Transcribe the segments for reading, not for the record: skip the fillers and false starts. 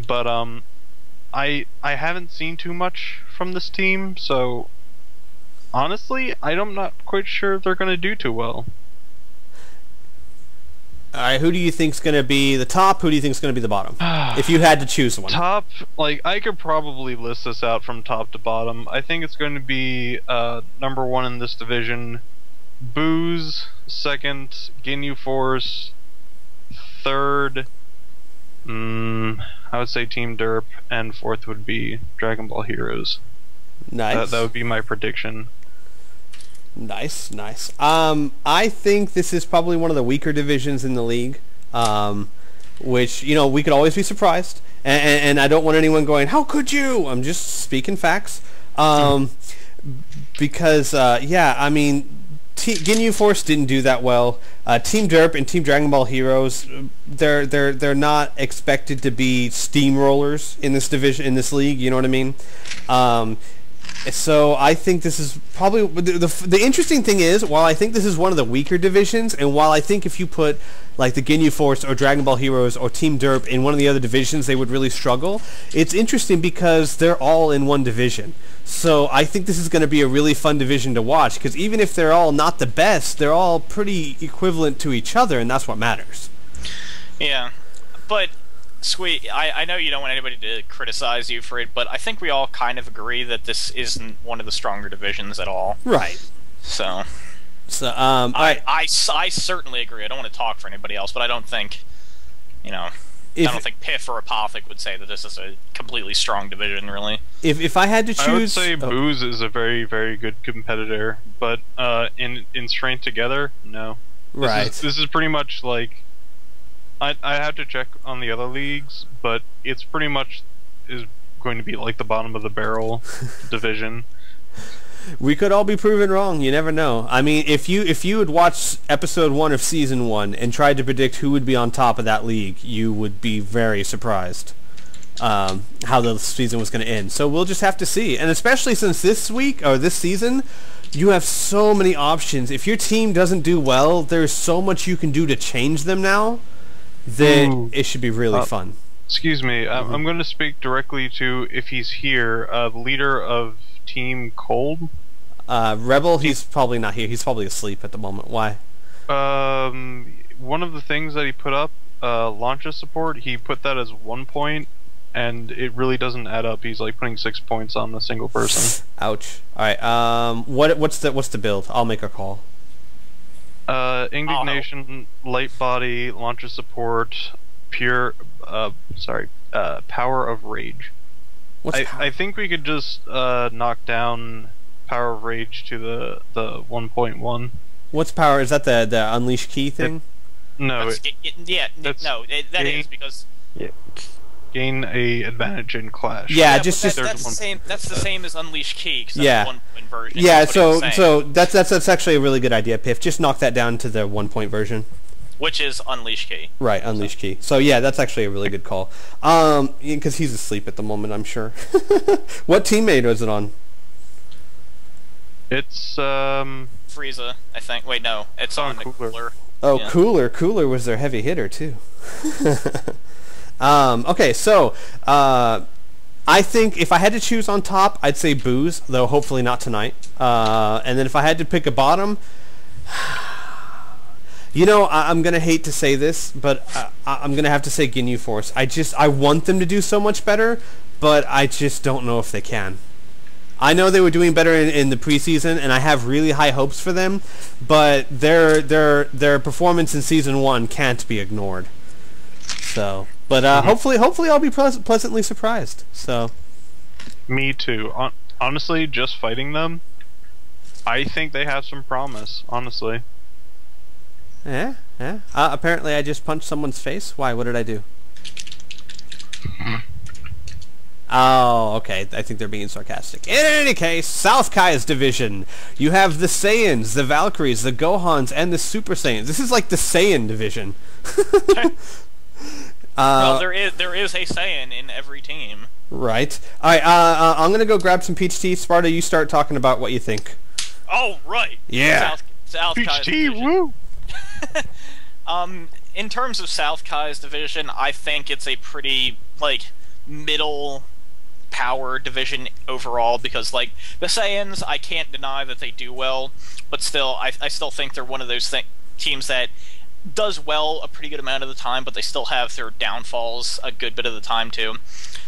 but I haven't seen too much from this team, so honestly, I'm not quite sure if they're going to do too well. All right, who do you think's going to be the top? Who do you think's going to be the bottom? If you had to choose one. Top, like, I could probably list this out from top to bottom. I think it's going to be number one in this division, Booze. Second, Ginyu Force. Third, I would say Team Derp, and fourth would be Dragon Ball Heroes. Nice. That would be my prediction. Nice, nice. I think this is probably one of the weaker divisions in the league, which, you know, we could always be surprised, and I don't want anyone going, how could you? I'm just speaking facts, because, yeah, I mean, Ginyu Force didn't do that well. Team Derp and Team Dragon Ball Heroes, they're not expected to be steamrollers in this division, in this league, you know what I mean? So I think this is probably the interesting thing is, while I think this is one of the weaker divisions, and while I think if you put like the Ginyu Force or Dragon Ball Heroes or Team Derp in one of the other divisions, they would really struggle. It's interesting because they're all in one division. So I think this is going to be a really fun division to watch, because even if they're all not the best, they're all pretty equivalent to each other, and that's what matters. Yeah, but Sweet, I know you don't want anybody to criticize you for it, but I think we all kind of agree that this isn't one of the stronger divisions at all. Right. So I certainly agree. I don't want to talk for anybody else, but I don't think, you know, I don't think Piff or Apothic would say that this is a completely strong division, really. If I had to choose, I would say Booze is a very, very good competitor, but in strength together, no. Right. This is pretty much like, I have to check on the other leagues, but it's pretty much is going to be like the bottom of the barrel division. We could all be proven wrong. You never know. I mean, if you had watched episode 1 of season 1 and tried to predict who would be on top of that league, you would be very surprised how the season was going to end. So we'll just have to see. And especially since this week or this season, you have so many options. If your team doesn't do well, there's so much you can do to change them now. Then it should be really fun. Excuse me, I'm going to speak directly to, if he's here, the leader of Team Cold. Rebel, he's probably not here. He's probably asleep at the moment. Why? One of the things that he put up, launcher support, he put that as 1 point, and it really doesn't add up. He's like putting 6 points on a single person. Ouch. Alright, what's the build? I'll make a call. Indignation, light body, launcher support, power of rage. I think we could just knock down power of rage to the 1.1. What's power? Is that the unleash key thing? No. That is because gain a advantage in clash. Yeah, that's the same. That's the same as unleash key. Yeah. That's 1 point version. Yeah. So that's actually a really good idea, Piff. Just knock that down to the 1 point version. Which is unleash key. Right, unleash key. So yeah, that's actually a really good call. Because he's asleep at the moment, I'm sure. What teammate was it on? It's Frieza, I think. Wait, no, it's on Cooler. Oh, yeah. Cooler was their heavy hitter too. Okay, so I think if I had to choose on top, I'd say Booze, though hopefully not tonight. And then if I had to pick a bottom, you know, I'm gonna hate to say this, but I'm gonna have to say Ginyu Force. I want them to do so much better, but I just don't know if they can. I know they were doing better in the preseason, and I have really high hopes for them, but their performance in season 1 can't be ignored. So, but hopefully I'll be pleasantly surprised. So, me too. Honestly, just fighting them, I think they have some promise. Honestly. Yeah. Apparently, I just punched someone's face. Why? What did I do? Oh, okay. I think they're being sarcastic. In any case, South Kai's division. You have the Saiyans, the Valkyries, the Gohans, and the Super Saiyans. This is like the Saiyan division. Well, there is a Saiyan in every team. Right. All right. I'm gonna go grab some peach tea. Sparta, you start talking about what you think. Oh, right. Yeah. South peach Kai's tea. division. Woo. In terms of South Kai's division, I think it's a pretty middle power division overall, because like the Saiyans, I can't deny that they do well, but still, I still think they're one of those teams that does well a pretty good amount of the time, but they still have their downfalls a good bit of the time too.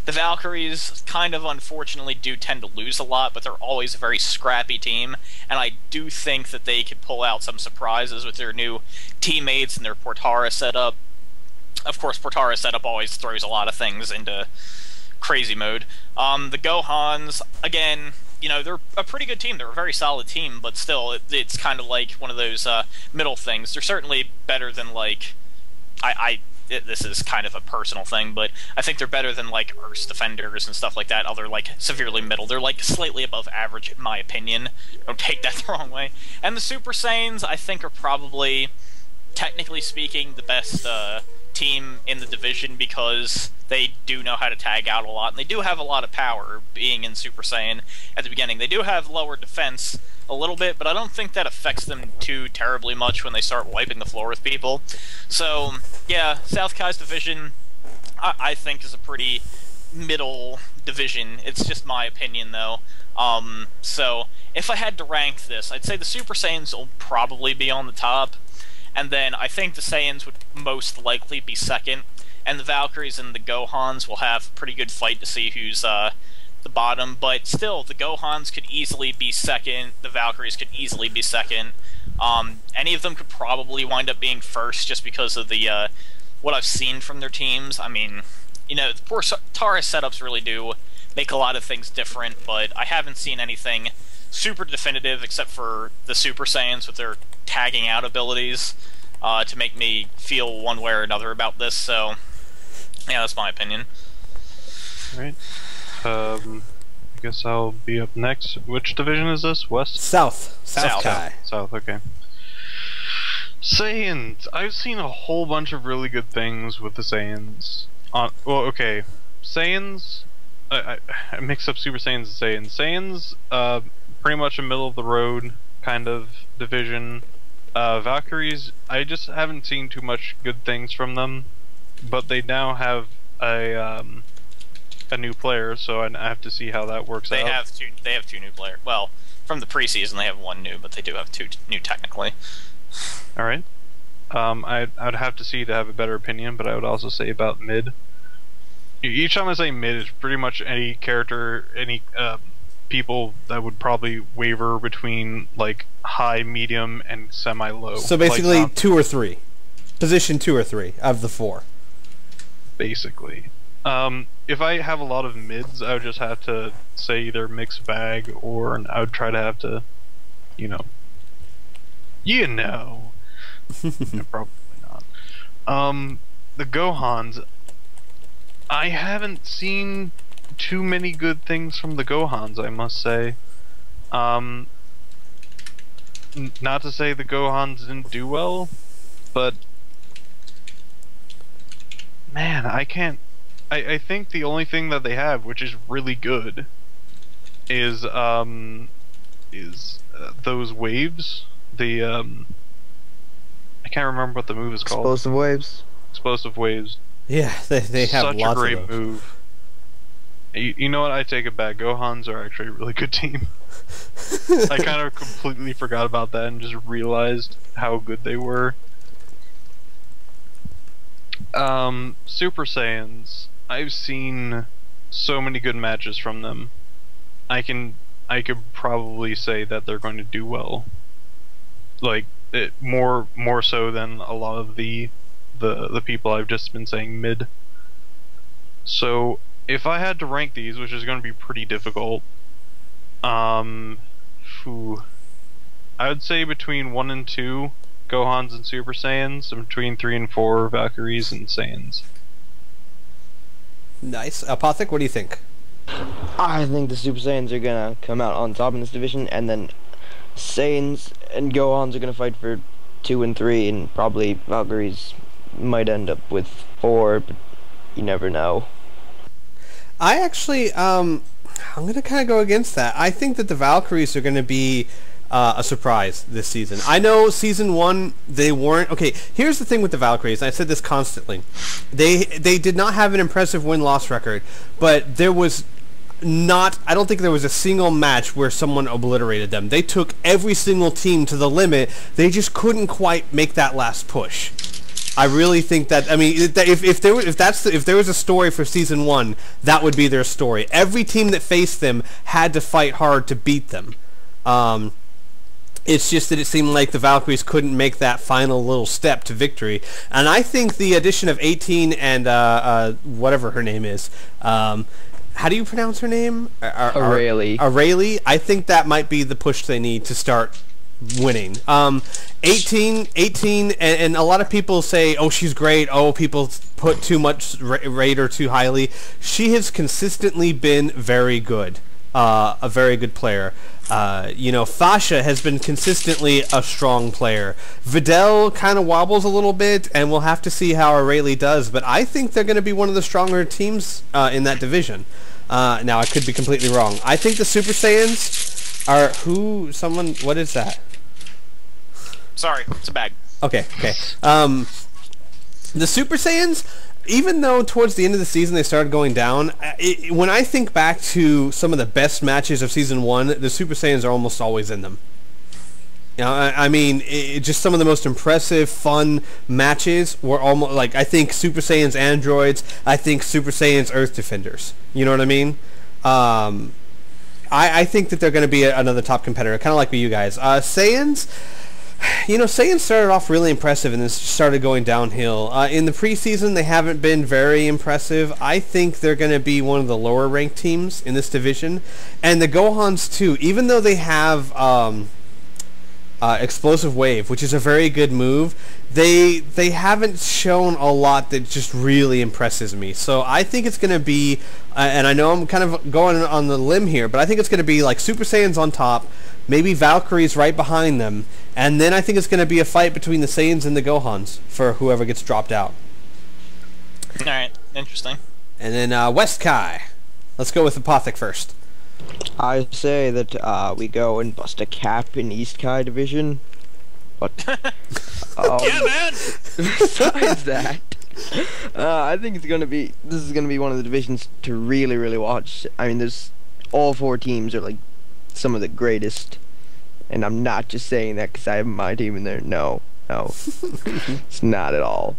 The Valkyries kind of unfortunately do tend to lose a lot, but they're always a very scrappy team, and I do think that they could pull out some surprises with their new teammates and their Portara setup. Of course, Portara setup always throws a lot of things into crazy mode. The Gohans, again, you know, they're a pretty good team. They're a very solid team, but still, it's kind of like one of those middle things. They're certainly better than, like, this is kind of a personal thing, but I think they're better than, like, Earth's Defenders and stuff like that, other, like, severely middle. They're, like, slightly above average, in my opinion. Don't take that the wrong way. And the Super Saiyans, I think, are probably, technically speaking, the best team in the division, because they do know how to tag out a lot, and they do have a lot of power, being in Super Saiyan at the beginning. They do have lower defense a little bit, but I don't think that affects them too terribly much when they start wiping the floor with people. So, yeah, South Kai's division, I think, is a pretty middle division. It's just my opinion, though. So, if I had to rank this, I'd say the Super Saiyans will probably be on the top, and then I think the Saiyans would most likely be second, and the Valkyries and the Gohans will have a pretty good fight to see who's the bottom, but still, the Gohans could easily be second, the Valkyries could easily be second. Any of them could probably wind up being first, just because of the what I've seen from their teams. I mean, you know, the Portara setups really do make a lot of things different, but I haven't seen anything super definitive except for the Super Saiyans with their tagging out abilities to make me feel one way or another about this, so yeah, that's my opinion. Alright. I guess I'll be up next. Which division is this? West? South. South Kai. South, okay. Saiyans. I've seen a whole bunch of really good things with the Saiyans. Well, okay. Saiyans... I mix up Super Saiyans and Saiyans. Saiyans, pretty much a middle-of-the-road kind of division. Valkyries, I just haven't seen too much good things from them, but they now have a new player, so I have to see how that works out. They have two new players. Well, from the preseason they have one new, but they do have two new technically. All right. I'd have to see to have a better opinion, but I would also say about mid. Each time I say mid, it's pretty much any character, any people that would probably waver between like high, medium, and semi-low. So basically, like 2 or 3, position 2 or 3 of the 4. Basically, if I have a lot of mids, I would just have to say either mixed bag, or I would try to have to, no, probably not. The Gohans, I haven't seen too many good things from the Gohans, I must say. Not to say the Gohans didn't do well, but man, I think the only thing that they have, which is really good, is those waves. I can't remember what the move is called. Explosive waves. Explosive waves. Yeah, they have such lots a great of those. move. You know what? I take it back. Gohans are actually a really good team. I kind of completely forgot about that and just realized how good they were. Super Saiyans. I've seen so many good matches from them. I could probably say that they're going to do well. Like more so than a lot of the people I've just been saying mid. So if I had to rank these, which is going to be pretty difficult, I would say between 1 and 2 Gohans and Super Saiyans, and between 3 and 4 Valkyries and Saiyans. Nice. Apothic, what do you think? I think the Super Saiyans are gonna come out on top in this division, and then Saiyans and Gohans are gonna fight for 2 and 3, and probably Valkyries might end up with 4, but you never know. I actually, I'm going to kind of go against that. I think that the Valkyries are going to be a surprise this season. I know season 1 they weren't. Okay, here's the thing with the Valkyries. I said this constantly. They did not have an impressive win-loss record, but there was not. I don't think there was a single match where someone obliterated them. They took every single team to the limit. They just couldn't quite make that last push. I really think that. I mean, if there was a story for season 1, that would be their story. Every team that faced them had to fight hard to beat them. It's just that it seemed like the Valkyries couldn't make that final little step to victory. And I think the addition of 18 and whatever her name is, how do you pronounce her name? Aurelie. I think that might be the push they need to start winning. 18, and a lot of people say, oh, she's great. Oh, people put too much, rate her too highly. She has consistently been very good. A very good player. Fasha has been consistently a strong player. Videl kind of wobbles a little bit, and we'll have to see how Aurelie does. But I think they're going to be one of the stronger teams in that division. Now, I could be completely wrong. I think the Super Saiyans are what is that? Sorry, it's a bag. Okay. The Super Saiyans, even though towards the end of the season they started going down, when I think back to some of the best matches of Season 1, the Super Saiyans are almost always in them. I mean, just some of the most impressive, fun matches were almost, like, I think Super Saiyans Androids, I think Super Saiyans Earth Defenders. You know what I mean? I think that they're going to be another top competitor, kind of like with you guys. Saiyans... Saiyans started off really impressive and then started going downhill. In the preseason, they haven't been very impressive. I think they're going to be one of the lower-ranked teams in this division. And the Gohans, too, even though they have Explosive Wave, which is a very good move, they haven't shown a lot that just really impresses me. So I think it's going to be, and I know I'm kind of going on the limb here, but I think it's going to be like Super Saiyans on top, maybe Valkyries right behind them, and then I think it's going to be a fight between the Saiyans and the Gohans for whoever gets dropped out. Alright, interesting. And then West Kai. Let's go with Apothic first. I say that we go and bust a cap in East Kai division. But yeah, man! Besides that, I think this is gonna be one of the divisions to really watch. I mean, there's all 4 teams are like some of the greatest, and I'm not just saying that because I have my team in there. No, it's not at all.